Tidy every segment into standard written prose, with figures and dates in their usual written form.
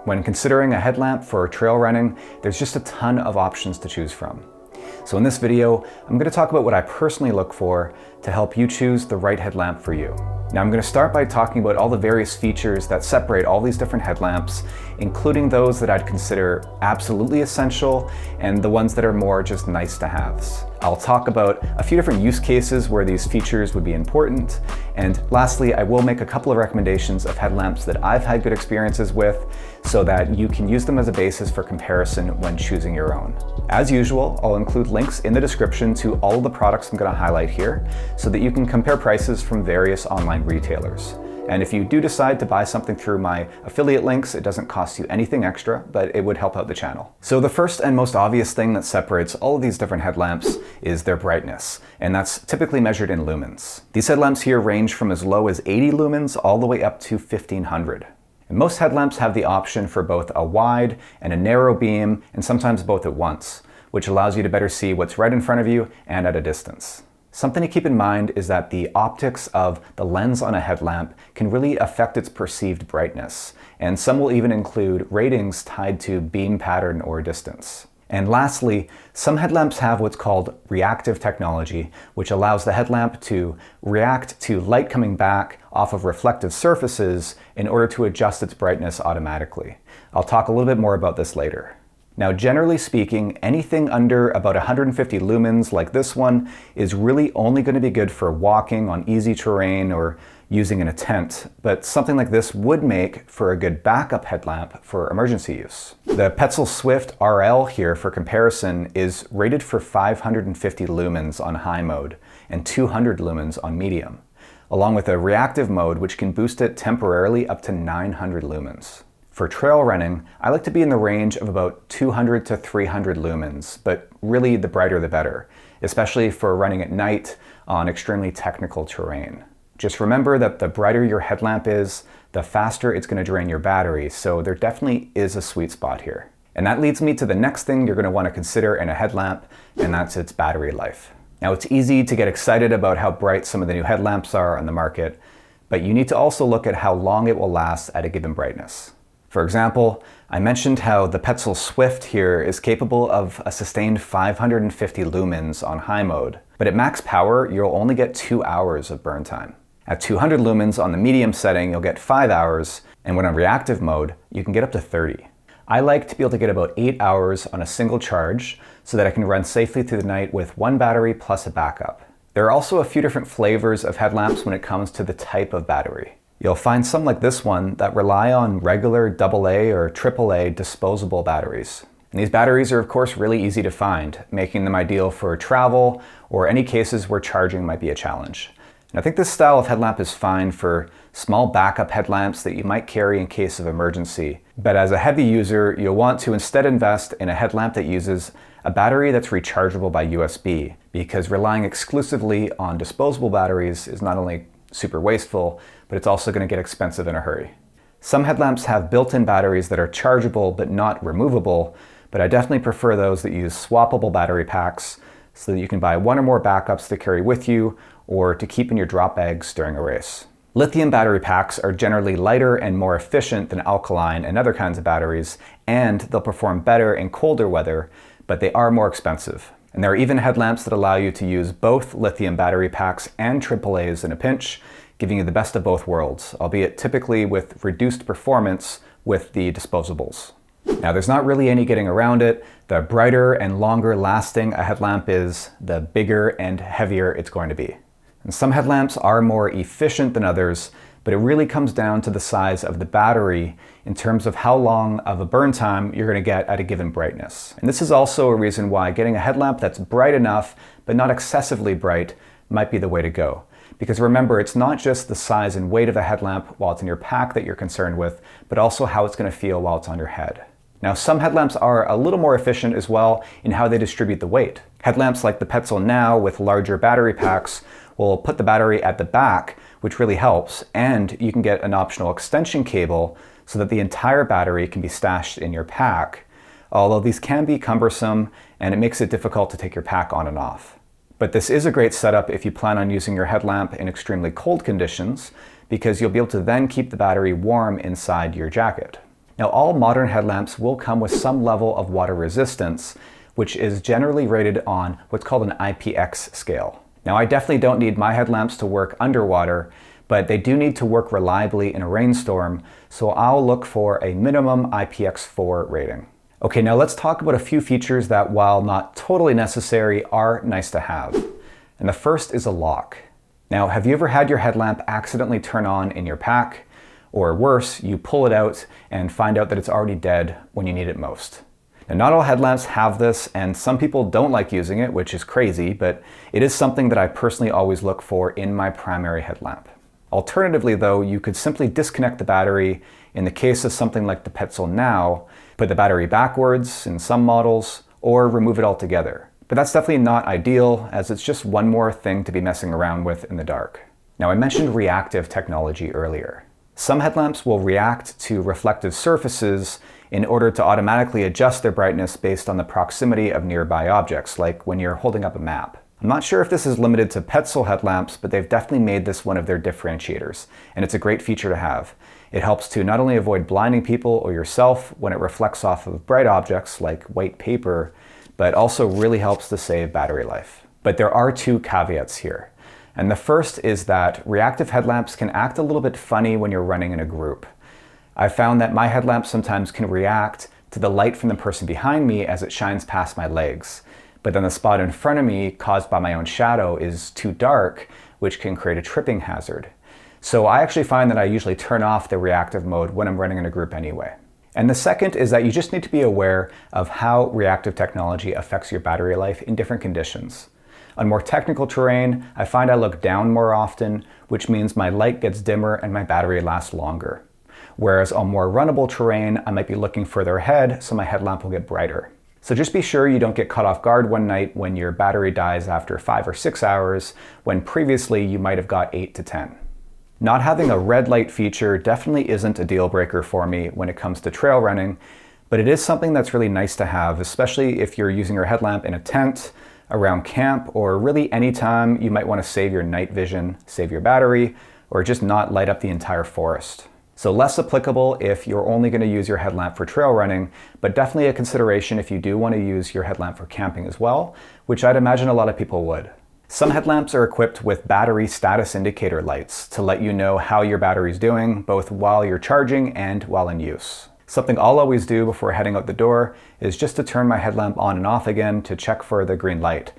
When considering a headlamp for trail running, there's just a ton of options to choose from. So in this video, I'm going to talk about what I personally look for to help you choose the right headlamp for you. Now I'm going to start by talking about all the various features that separate all these different headlamps, including those that I'd consider absolutely essential and the ones that are more just nice to haves. I'll talk about a few different use cases where these features would be important, and lastly, I will make a couple of recommendations of headlamps that I've had good experiences with so that you can use them as a basis for comparison when choosing your own. As usual, I'll include links in the description to all of the products I'm going to highlight here so that you can compare prices from various online retailers. And if you do decide to buy something through my affiliate links, it doesn't cost you anything extra, but it would help out the channel. So the first and most obvious thing that separates all of these different headlamps is their brightness, and that's typically measured in lumens. These headlamps here range from as low as 80 lumens all the way up to 1500. And most headlamps have the option for both a wide and a narrow beam, and sometimes both at once, which allows you to better see what's right in front of you and at a distance. Something to keep in mind is that the optics of the lens on a headlamp can really affect its perceived brightness, and some will even include ratings tied to beam pattern or distance. And lastly, some headlamps have what's called reactive technology, which allows the headlamp to react to light coming back off of reflective surfaces in order to adjust its brightness automatically. I'll talk a little bit more about this later. Now, generally speaking, anything under about 150 lumens like this one is really only going to be good for walking on easy terrain or using in a tent, but something like this would make for a good backup headlamp for emergency use. The Petzl Swift RL here, for comparison, is rated for 550 lumens on high mode and 200 lumens on medium, along with a reactive mode which can boost it temporarily up to 900 lumens. For trail running, I like to be in the range of about 200 to 300 lumens, but really the brighter the better, especially for running at night on extremely technical terrain. Just remember that the brighter your headlamp is, the faster it's going to drain your battery, so there definitely is a sweet spot here. And that leads me to the next thing you're going to want to consider in a headlamp, and that's its battery life. Now, it's easy to get excited about how bright some of the new headlamps are on the market, but you need to also look at how long it will last at a given brightness. For example, I mentioned how the Petzl Swift here is capable of a sustained 550 lumens on high mode, but at max power, you'll only get 2 hours of burn time. At 200 lumens on the medium setting, you'll get 5 hours, and when on reactive mode, you can get up to 30. I like to be able to get about 8 hours on a single charge so that I can run safely through the night with one battery plus a backup. There are also a few different flavors of headlamps when it comes to the type of battery. You'll find some like this one that rely on regular AA or AAA disposable batteries. And these batteries are of course really easy to find, making them ideal for travel or any cases where charging might be a challenge. And I think this style of headlamp is fine for small backup headlamps that you might carry in case of emergency. But as a heavy user, you'll want to instead invest in a headlamp that uses a battery that's rechargeable by USB, because relying exclusively on disposable batteries is not only super wasteful, but it's also going to get expensive in a hurry. Some headlamps have built-in batteries that are chargeable but not removable, but I definitely prefer those that use swappable battery packs so that you can buy one or more backups to carry with you or to keep in your drop bags during a race. Lithium battery packs are generally lighter and more efficient than alkaline and other kinds of batteries, and they'll perform better in colder weather, but they are more expensive. And there are even headlamps that allow you to use both lithium battery packs and AAAs in a pinch, giving you the best of both worlds, albeit typically with reduced performance with the disposables. Now, there's not really any getting around it. The brighter and longer lasting a headlamp is, the bigger and heavier it's going to be. And some headlamps are more efficient than others, but it really comes down to the size of the battery in terms of how long of a burn time you're going to get at a given brightness. And this is also a reason why getting a headlamp that's bright enough, but not excessively bright, might be the way to go. Because remember, it's not just the size and weight of the headlamp while it's in your pack that you're concerned with, but also how it's going to feel while it's on your head. Now, some headlamps are a little more efficient as well in how they distribute the weight. Headlamps like the Petzl Nao with larger battery packs will put the battery at the back, which really helps, and you can get an optional extension cable so that the entire battery can be stashed in your pack, although these can be cumbersome and it makes it difficult to take your pack on and off. But this is a great setup if you plan on using your headlamp in extremely cold conditions, because you'll be able to then keep the battery warm inside your jacket. Now, all modern headlamps will come with some level of water resistance, which is generally rated on what's called an IPX scale. Now, I definitely don't need my headlamps to work underwater, but they do need to work reliably in a rainstorm, so I'll look for a minimum IPX4 rating. Okay, now let's talk about a few features that, while not totally necessary, are nice to have. And the first is a lock. Now, have you ever had your headlamp accidentally turn on in your pack? Or worse, you pull it out and find out that it's already dead when you need it most. Now, not all headlamps have this, and some people don't like using it, which is crazy, but it is something that I personally always look for in my primary headlamp. Alternatively though, you could simply disconnect the battery in the case of something like the Petzl Nao, put the battery backwards in some models, or remove it altogether. But that's definitely not ideal, as it's just one more thing to be messing around with in the dark. Now, I mentioned reactive technology earlier. Some headlamps will react to reflective surfaces in order to automatically adjust their brightness based on the proximity of nearby objects, like when you're holding up a map. I'm not sure if this is limited to Petzl headlamps, but they've definitely made this one of their differentiators, and it's a great feature to have. It helps to not only avoid blinding people or yourself when it reflects off of bright objects like white paper, but also really helps to save battery life. But there are two caveats here. And the first is that reactive headlamps can act a little bit funny when you're running in a group. I've found that my headlamp sometimes can react to the light from the person behind me as it shines past my legs. But then the spot in front of me, caused by my own shadow, is too dark, which can create a tripping hazard. So I actually find that I usually turn off the reactive mode when I'm running in a group anyway. And the second is that you just need to be aware of how reactive technology affects your battery life in different conditions. On more technical terrain, I find I look down more often, which means my light gets dimmer and my battery lasts longer. Whereas on more runnable terrain, I might be looking further ahead, so my headlamp will get brighter. So just be sure you don't get caught off guard one night when your battery dies after 5 or 6 hours, when previously you might have got 8 to 10. Not having a red light feature definitely isn't a deal breaker for me when it comes to trail running, but it is something that's really nice to have, especially if you're using your headlamp in a tent, around camp, or really any time you might want to save your night vision, save your battery, or just not light up the entire forest. So less applicable if you're only going to use your headlamp for trail running, but definitely a consideration if you do want to use your headlamp for camping as well, which I'd imagine a lot of people would. Some headlamps are equipped with battery status indicator lights to let you know how your battery's doing, both while you're charging and while in use. Something I'll always do before heading out the door is just to turn my headlamp on and off again to check for the green light.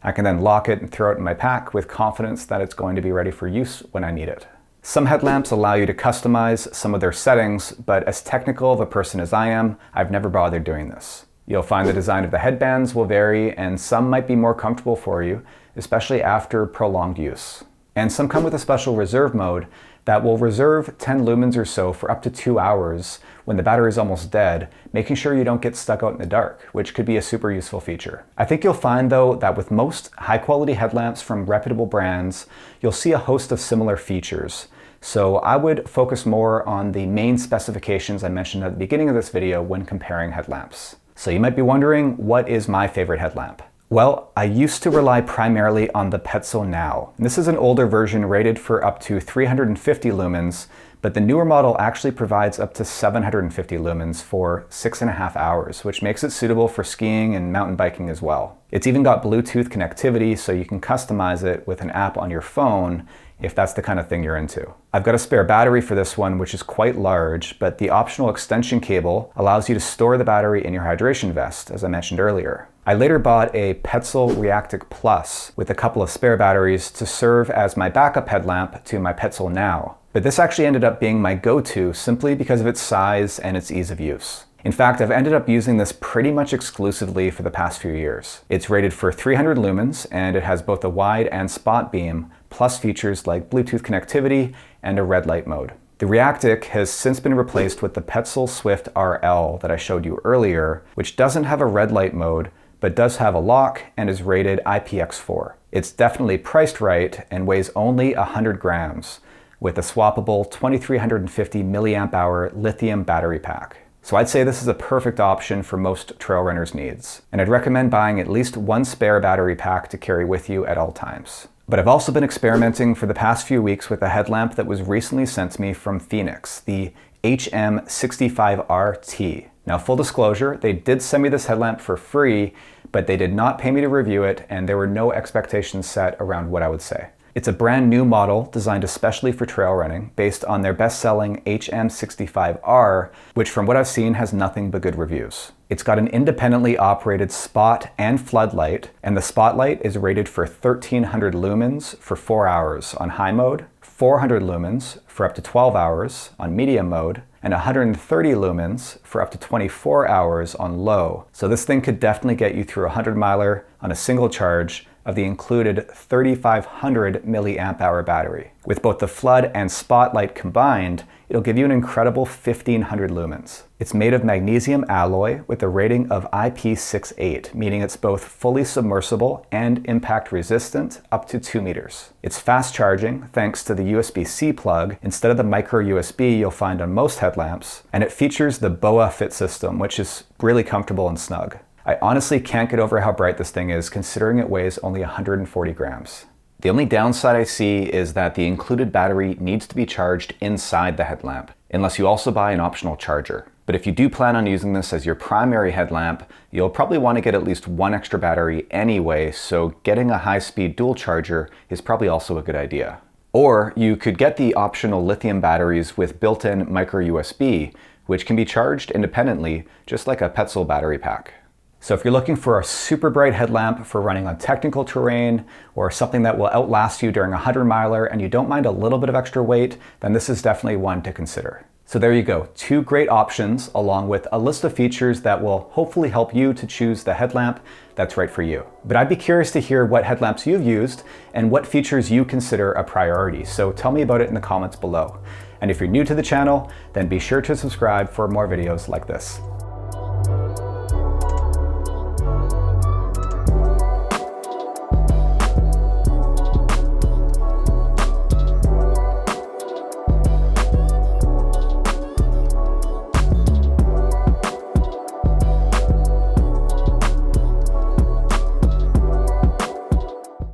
I can then lock it and throw it in my pack with confidence that it's going to be ready for use when I need it. Some headlamps allow you to customize some of their settings, but as technical of a person as I am, I've never bothered doing this. You'll find the design of the headbands will vary, and some might be more comfortable for you, especially after prolonged use. And some come with a special reserve mode that will reserve 10 lumens or so for up to 2 hours when the battery is almost dead, making sure you don't get stuck out in the dark, which could be a super useful feature. I think you'll find though that with most high-quality headlamps from reputable brands, you'll see a host of similar features. So I would focus more on the main specifications I mentioned at the beginning of this video when comparing headlamps. So you might be wondering, what is my favorite headlamp? Well, I used to rely primarily on the Petzl Nao. This is an older version rated for up to 350 lumens, but the newer model actually provides up to 750 lumens for 6.5 hours, which makes it suitable for skiing and mountain biking as well. It's even got Bluetooth connectivity, so you can customize it with an app on your phone if that's the kind of thing you're into. I've got a spare battery for this one, which is quite large, but the optional extension cable allows you to store the battery in your hydration vest, as I mentioned earlier. I later bought a Petzl Reactik Plus with a couple of spare batteries to serve as my backup headlamp to my Petzl Nao. But this actually ended up being my go-to simply because of its size and its ease of use. In fact, I've ended up using this pretty much exclusively for the past few years. It's rated for 300 lumens, and it has both a wide and spot beam, plus features like Bluetooth connectivity and a red light mode. The Reactik has since been replaced with the Petzl Swift RL that I showed you earlier, which doesn't have a red light mode, but does have a lock and is rated IPX4. It's definitely priced right and weighs only 100 grams, with a swappable 2350 milliamp hour lithium battery pack. So I'd say this is a perfect option for most trail runners' needs. And I'd recommend buying at least one spare battery pack to carry with you at all times. But I've also been experimenting for the past few weeks with a headlamp that was recently sent to me from Fenix, the HM65RT. Now, full disclosure, they did send me this headlamp for free, but they did not pay me to review it, and there were no expectations set around what I would say. It's a brand new model designed especially for trail running, based on their best-selling HM65R, which from what I've seen has nothing but good reviews. It's got an independently operated spot and floodlight, and the spotlight is rated for 1300 lumens for 4 hours on high mode, 400 lumens for up to 12 hours on medium mode, and 130 lumens for up to 24 hours on low. So this thing could definitely get you through a 100-miler on a single charge of the included 3500 milliamp hour battery. With both the flood and spotlight combined, it'll give you an incredible 1500 lumens. It's made of magnesium alloy with a rating of IP68, meaning it's both fully submersible and impact resistant up to 2 meters. It's fast charging thanks to the USB-C plug instead of the micro USB you'll find on most headlamps, and it features the BOA fit system, which is really comfortable and snug. I honestly can't get over how bright this thing is, considering it weighs only 140 grams. The only downside I see is that the included battery needs to be charged inside the headlamp, unless you also buy an optional charger. But if you do plan on using this as your primary headlamp, you'll probably want to get at least one extra battery anyway, so getting a high-speed dual charger is probably also a good idea. Or you could get the optional lithium batteries with built-in micro USB, which can be charged independently, just like a Petzl battery pack. So if you're looking for a super bright headlamp for running on technical terrain, or something that will outlast you during a 100-miler and you don't mind a little bit of extra weight, then this is definitely one to consider. So there you go, 2 great options along with a list of features that will hopefully help you to choose the headlamp that's right for you. But I'd be curious to hear what headlamps you've used and what features you consider a priority, so tell me about it in the comments below. And if you're new to the channel, then be sure to subscribe for more videos like this.